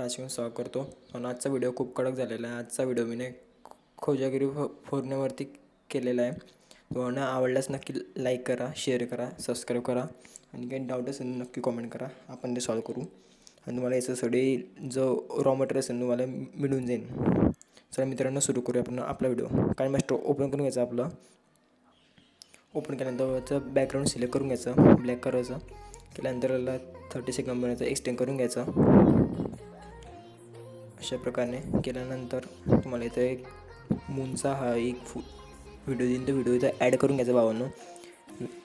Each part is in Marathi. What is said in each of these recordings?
मनापासून स्वागत करतो. पण आजचा व्हिडिओ खूप कडक झालेला आहे. आजचा व्हिडिओ मी खोजागिरी पौर्णिमेवरती केलेला आहे. तुम्हाला आवडल्यास नक्की लाईक करा, शेअर करा, सबस्क्राईब करा आणि काही डाऊट असेल नक्की कॉमेंट करा. आपण ते सॉल्व करू आणि तुम्हाला याचं सगळे जो रॉ मटेरियल असेल तुम्हाला मिळून जाईल. चला मित्रांनो, सुरू करूया आपण आपला व्हिडिओ. काय मास्टर ओपन करून घ्यायचं. आपलं ओपन केल्यानंतर बॅकग्राऊंड सिलेक्ट करून घ्यायचं, ब्लॅक करायचं. केल्यानंतर याला 30 सेकंड बनायचं, एक्सटेंड करून घ्यायचं. अशा प्रकारे केल्यानंतर तुम्हाला इथं एक मूनचा हा एक व्हिडिओ देईन. तो व्हिडिओ इथं ॲड करून घ्यायचा भावांनो.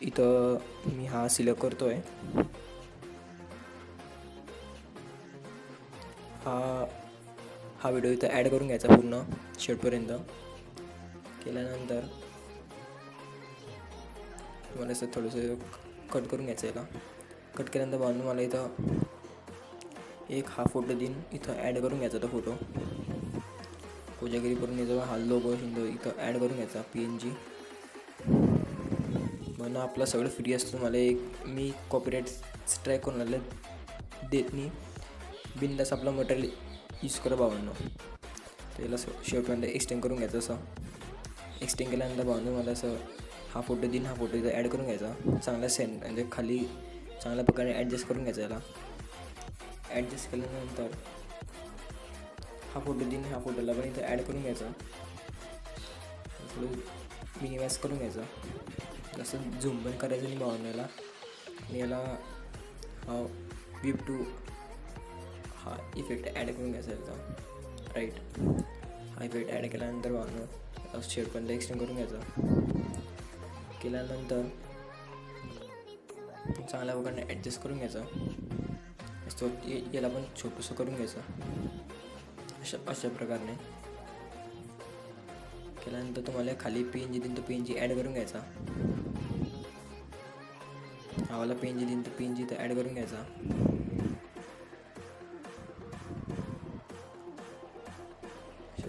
इथं मी हा सिलेक्ट करतो आहे. हा व्हिडिओ इथं ॲड करून घ्यायचा पूर्ण शेवटपर्यंत. केल्यानंतर तुम्हाला असं थोडंसं कट करून घ्यायचं. याला कट केल्यानंतर भावांनो मला इथं एक हा फोटो देईन, इथं ॲड करून घ्यायचा. तो फोटो कोजागिरी पौर्णिमेचा हा लोगो हिंदू इथं ॲड करून घ्यायचा. PNG म्हणून आपला सगळं फ्री असतं. मला एक मी कॉपीराईट स्ट्राईक करून आले देत नाही. बिनधास्त आपला मटेरियल यूज करा भावांनो. त्याला शेवटपर्यंत एक्सटेंड करून घ्यायचं. असं एक्सटेंड केल्यानंतर भावांनो मला असं हा फोटो देईन, हा फोटो इथं ॲड करून घ्यायचा. चांगला म्हणजे खाली चांगल्या प्रकारे ॲडजस्ट करून घ्यायचा. याला ॲडजस्ट केल्यानंतर हा फोटो देईन, हा फोटोला पण इथं ॲड करून घ्यायचा. थोडं मिनिमाइज करून घ्यायचा. जसं झूम पण करायचं नाही भावांनो याला. आणि याला हा व्हीप टू हा इफेक्ट ॲड करून घ्यायचा. याचा राईट हा इफेक्ट ॲड केल्यानंतर भावांनो शेवटपर्यंत एक्सटेंड करून घ्यायचा. केल्यानंतर चांगल्या प्रकारे ॲडजस्ट करून घ्यायचा. याला पण छोटंसं करून घ्यायचं. अशा प्रकारे केल्यानंतर तुम्हाला खाली PNG देईन, तो PNG ॲड करून घ्यायचा. आवाला PNG देईन, तो PNG इथं ॲड करून घ्यायचा.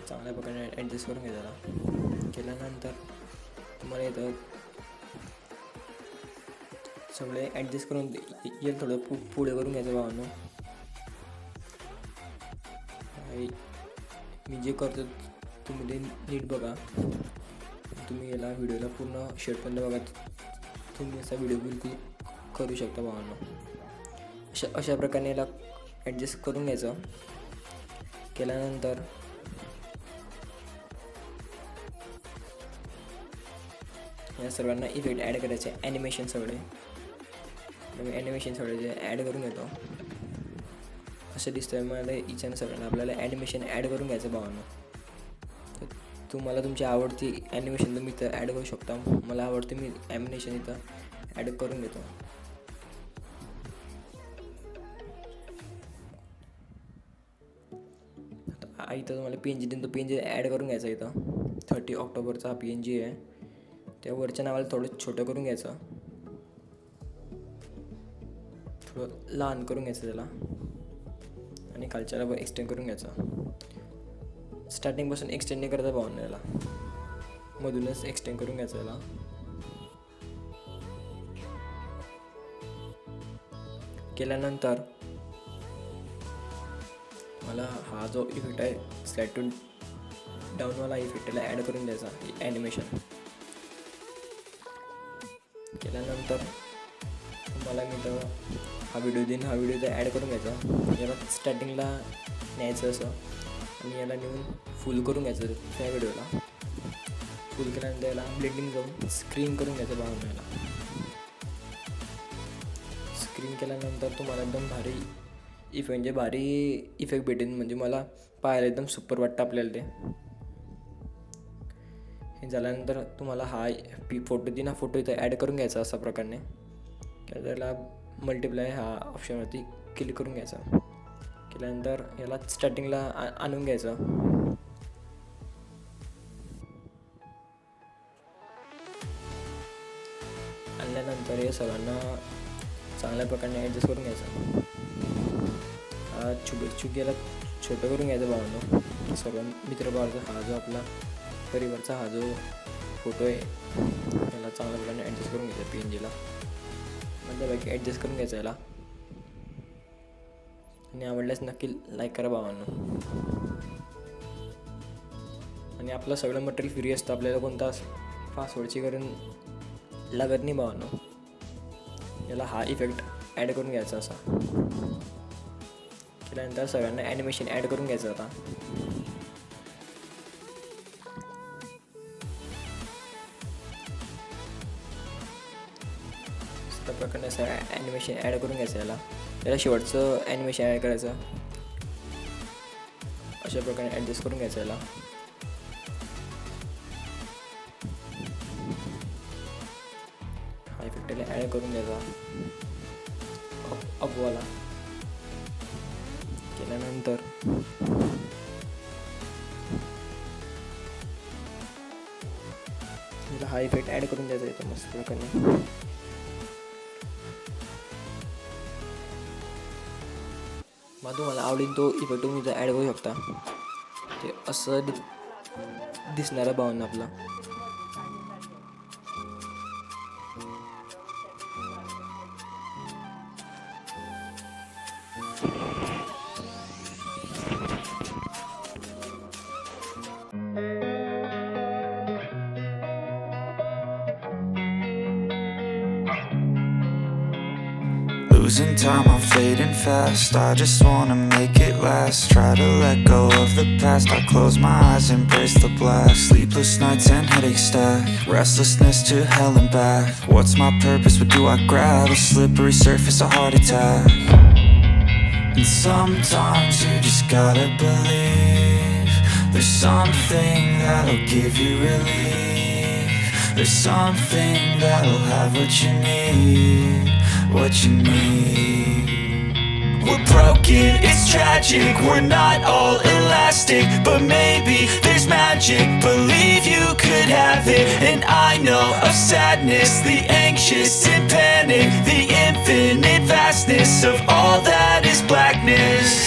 चांगल्या प्रकारे ॲडजस्ट करून घ्यायचा. केल्यानंतर तुम्हाला इथं सगळे ॲडजस्ट करून येईल. थोडं पुढे करून घ्यायचं भावांनो. मी जे करतो तुम्ही ते नीट बघा. तुम्ही याला व्हिडिओला पूर्ण शेवटपर्यंत बघा. तुम्ही असा व्हिडिओ बिलकुल करू शकता भावांनो. अशा प्रकारे याला ॲडजस्ट करून घ्यायचं. केल्यानंतर या सर्वांना इफेक्ट ॲड करायचे. ॲनिमेशन सगळे मी ॲनिमेशन सगळे जे ॲड करून घेतो. असं दिसतंय मला इच्छा सगळ्यांना. आपल्याला ॲनिमेशन ॲड करून घ्यायचं भावांनो. तुम्हाला तुमची आवडती ॲनिमेशन तुम्ही इथं ॲड करू शकता. मला आवडते, मी ॲनिमेशन इथं ॲड करून घेतो. इथं तुम्हाला PNG देईन, तो PNG ॲड करून घ्यायचा. इथं 30 ऑक्टोबरचा हा PNG आहे. त्या वरच्या नावाला थोडं छोटं करून घ्यायचं, थोडं लहान करून घ्यायचं त्याला. आणि खालच्याला पण एक्सटेंड करून घ्यायचा. स्टार्टिंगपासून एक्सटेंड नाही करता भावांनो. याला मधूनच एक्सटेंड करून घ्यायचं. याला केल्यानंतर मला हा जो इफेक्ट आहे स्लाइड टू डाऊनवाला इफेक्टला ॲड करून द्यायचा. ॲनिमेशन केल्यानंतर मला मी तर हा व्हिडिओ देईन, हा व्हिडिओ तर ॲड करून घ्यायचा. याला स्टार्टिंगला न्यायचं असं आणि याला नेऊन फुल करून घ्यायचं. त्या व्हिडिओला फुल केल्यानंतर याला ब्लेंडिंग जाऊन स्क्रीन करून घ्यायचं भावांनो. याला स्क्रीन केल्यानंतर तुम्हाला एकदम भारी इफेक्ट भेटेल. म्हणजे मला पाहायला एकदम सुपर वाटतं आपल्याला. ते हे झाल्यानंतर तुम्हाला हा फोटो देईन, हा फोटो इथं ॲड करून घ्यायचा. अशा प्रकारे त्याला मल्टिप्लाय हा ऑप्शनवरती क्लिक करून घ्यायचा. केल्यानंतर याला स्टार्टिंगला आणून घ्यायचं. आणल्यानंतर हे सर्वांना चांगल्या प्रकारे ॲडजस्ट करून घ्यायचं. हा याला छोटं करून घ्यायचं भावांनो. सर्व मित्रभावाचा हा जो आपला परिवारचा हा जो फोटो आहे याला चांगल्या प्रकारे ॲडजस्ट करून घ्यायचा. PNGला मध्यभागी ॲडजस्ट करून घ्यायचा. याला आणि आवडल्यास नक्की लाईक करा भावांनो. आणि आपलं सगळं मटेरियल फ्री असतं, आपल्याला कोणता पासवर्डची गरज लागत नाही भावांनो. याला हा इफेक्ट ॲड करून घ्यायचा असा. केल्यानंतर सगळ्यांना ॲनिमेशन ॲड करून घ्यायचं आता. त्या प्रकारे असं ॲनिमेशन ॲड करून घ्यायचं याला शेवटचं ॲनिमेशन ॲड करायचं. अशा प्रकारे ॲडजस्ट करून घ्यायचं याला. हा इफेक्ट याला ॲड करून घ्यायचा अपवाला. केल्यानंतर हा इफेक्ट ॲड करून द्यायचा येतो मस्त प्रकारे. मग तुम्हाला आवडेल तो इफेक्ट तुम्ही इथं ॲड करू शकता. ते असं दिसणारा भावना आपला. Losing time, I'm fading fast. I just wanna make it last. Try to let go of the past. I close my eyes, embrace the blast. Sleepless nights and headaches stack. Restlessness to hell and back. What's my purpose? What do I grab? A slippery surface, a heart attack. And sometimes you just gotta believe there's something that'll give you relief. There's something that'll have what you need. What you need. We're broken, it's tragic. We're not all elastic, but maybe there's magic. Believe you could have it. And I know of sadness, the anxious and panic, the infinite vastness of all that is blackness.